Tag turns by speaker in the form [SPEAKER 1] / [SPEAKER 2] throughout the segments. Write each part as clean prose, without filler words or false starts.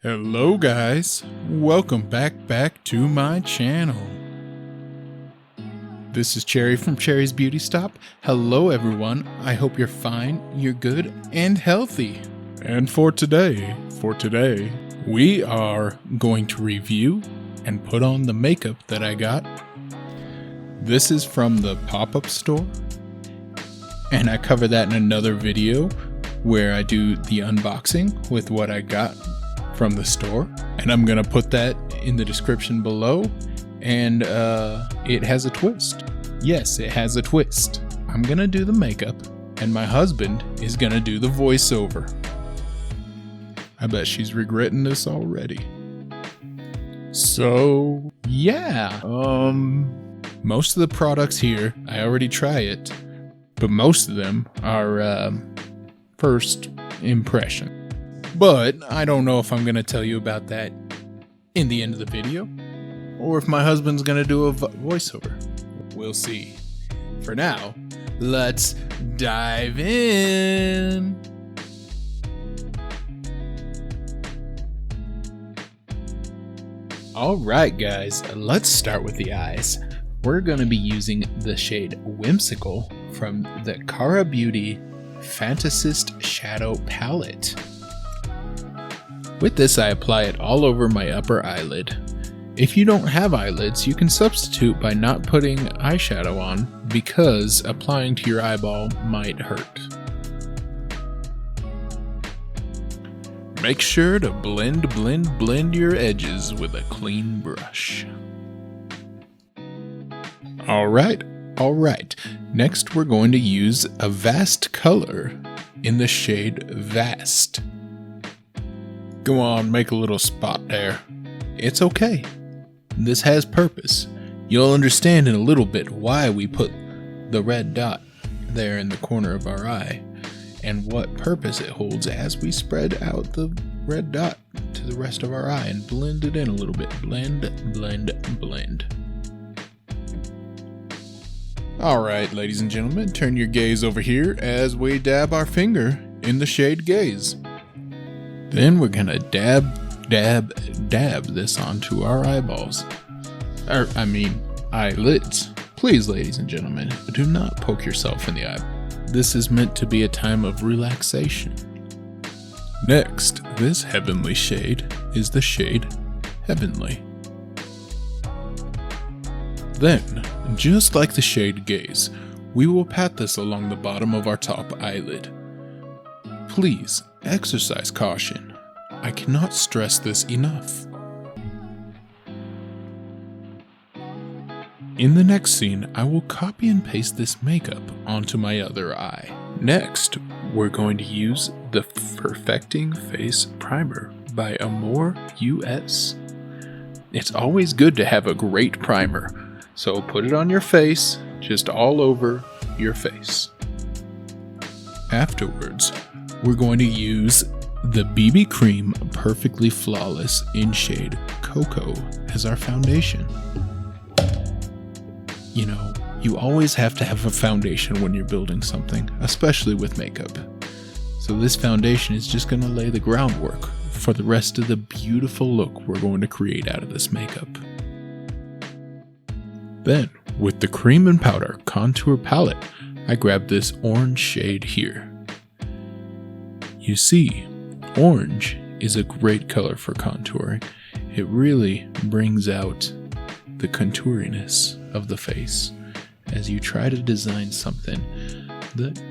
[SPEAKER 1] Hello guys, welcome back to my channel. This is Cherry from Cherry's Beauty Stop. Hello everyone, I hope you're fine, you're good, and healthy. And for today, we are going to review and put on the makeup that I got. This is from the pop-up store, and I cover that in another video where I do the unboxing with what I got from the store, and I'm gonna put that in the description below. And it has a twist. Yes, it has a twist. I'm gonna do the makeup and my husband is gonna do the voiceover. I bet she's regretting this already. So yeah, most of the products here I already try it, but most of them are first impression. But I don't know if I'm going to tell you about that in the end of the video, or if my husband's going to do a voiceover. We'll see. For now, let's dive in. Alright guys, let's start with the eyes. We're going to be using the shade Whimsical from the Cara Beauty Fantasist Shadow Palette. With this, I apply it all over my upper eyelid. If you don't have eyelids, you can substitute by not putting eyeshadow on, because applying to your eyeball might hurt. Make sure to blend your edges with a clean brush. Alright. Next we're going to use a Vast color in the shade Vast. Go on, make a little spot there. It's okay. This has purpose. You'll understand in a little bit why we put the red dot there in the corner of our eye, and what purpose it holds as we spread out the red dot to the rest of our eye and blend it in a little bit. Blend. Alright, ladies and gentlemen, turn your gaze over here as we dab our finger in the shade Gaze. Then we're gonna dab this onto our eyeballs. Eyelids. Please, ladies and gentlemen, do not poke yourself in the eye. This is meant to be a time of relaxation. Next, this heavenly shade is the shade Heavenly. Then, just like the shade Gaze, we will pat this along the bottom of our top eyelid. Please, exercise caution. I cannot stress this enough. In the next scene, I will copy and paste this makeup onto my other eye. Next, we're going to use the Perfecting Face Primer by Amor US. It's always good to have a great primer, so put it on your face, just all over your face. Afterwards, we're going to use the BB Cream Perfectly Flawless in shade Cocoa as our foundation. You know, you always have to have a foundation when you're building something, especially with makeup. So this foundation is just going to lay the groundwork for the rest of the beautiful look we're going to create out of this makeup. Then, with the Cream and Powder Contour Palette, I grabbed this orange shade here. You see, orange is a great color for contouring. It really brings out the contouriness of the face as you try to design something that,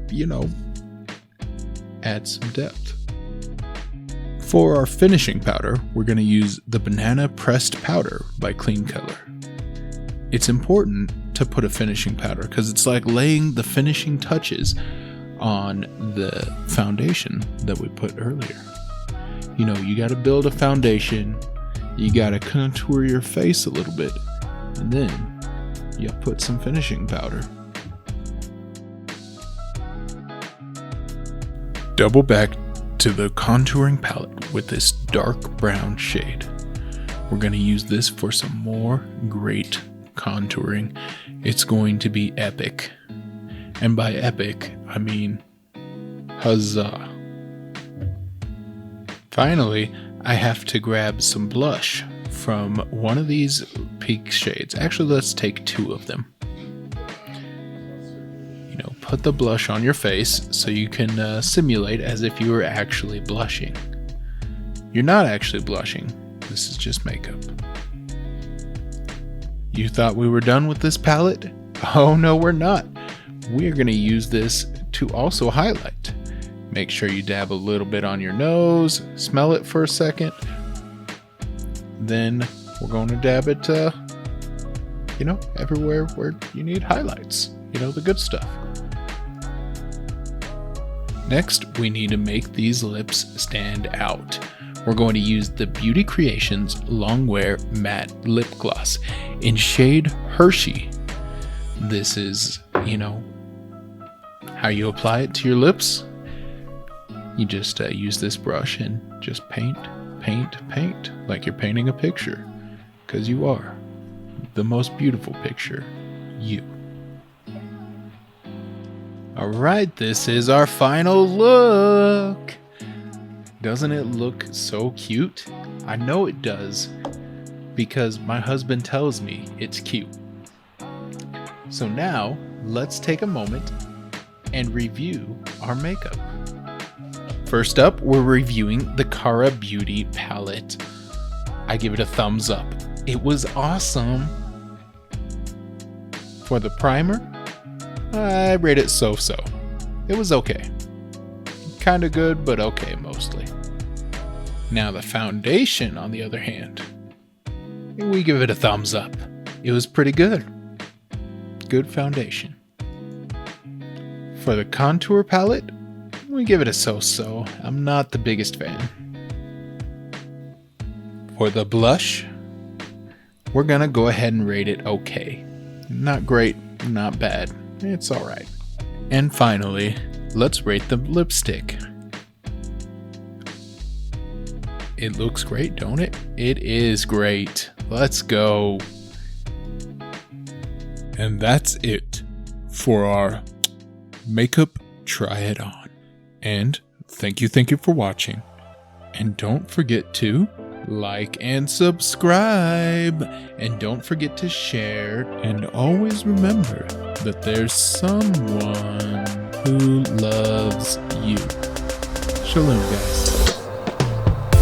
[SPEAKER 1] you know, adds some depth. For our finishing powder, we're going to use the Banana Pressed Powder by Kleancolor. It's important to put a finishing powder because it's like laying the finishing touches on the foundation that we put earlier. You know, you got to build a foundation, you got to contour your face a little bit, and then you put some finishing powder. Double back to the contouring palette with this dark brown shade. We're going to use this for some more great contouring. It's going to be epic. And by epic, I mean huzzah. Finally, I have to grab some blush from one of these pink shades. Actually, let's take 2 of them. You know, put the blush on your face so you can simulate as if you were actually blushing. You're not actually blushing. This is just makeup. You thought we were done with this palette? Oh no, we're not. We're going to use this to also highlight. Make sure you dab a little bit on your nose, smell it for a second. Then we're going to dab it, you know, everywhere where you need highlights. You know, the good stuff. Next, we need to make these lips stand out. We're going to use the Beauty Creations Longwear Matte Lip Gloss in shade Hershey. This is, you know, how you apply it to your lips. You just use this brush and just paint, like you're painting a picture. Because you are the most beautiful picture, you. Alright, this is our final look. Doesn't it look so cute? I know it does, because my husband tells me it's cute. So now, let's take a moment and review our makeup. First up, we're reviewing the Cara Beauty palette. I give it a thumbs up. It was awesome. For the primer, I rate it so-so. It was okay. Kinda good, but okay mostly. Now the foundation, on the other hand, we give it a thumbs up. It was pretty good. Good foundation. For the contour palette, we give it a so-so. I'm not the biggest fan. For the blush, we're gonna go ahead and rate it okay. Not great, not bad. It's alright. And finally, let's rate the lipstick. It looks great, don't it? It is great. Let's go. And that's it for our makeup try it on. And thank you for watching. And don't forget to like and subscribe. And don't forget to share. And always remember that there's someone who loves you. Shalom, guys.